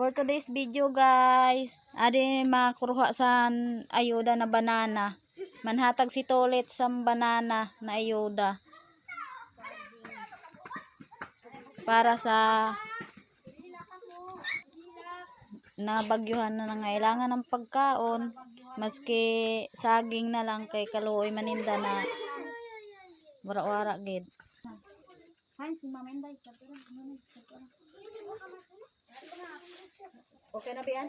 For today's video guys, adi makuha sa ayuda na banana. Manhatag si Tolet sa banana na ayuda. Para sa nabagyuhan na nangailangan ng pagkaon. Maski saging na lang kay kaluoy maninda na wara-wara gid. Okay na biyan?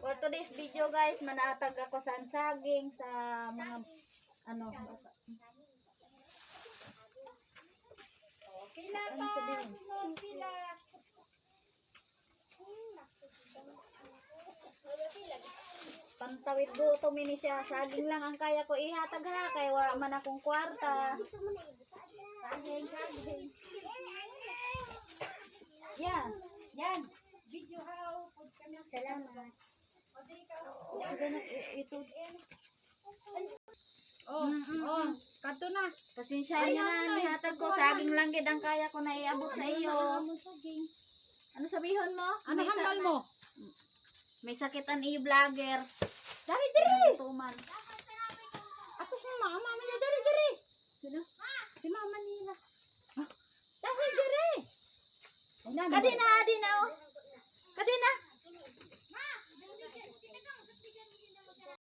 For today's video guys, manatag ako sa saging sa mga ano. Pila pa. Pila. Pantawid gutom ini siya. Saging lang ang kaya ko ihatag ha kay wala man akong kwarta. Saging. Yan. Yan. Video how pud kami. Salamat. Ito. Oh, kato na. Pasensya niyo na nihatag ko. Saging lang gid ang kaya ko na iabot sa iyo. Ano sabihon mo? Ano hambal mo? May sakitan iyo vlogger. Dari diri. Tuman. Ato si mama niya dari. Sino? Si mama nila. Dari diri. Kadina oh. Kadina.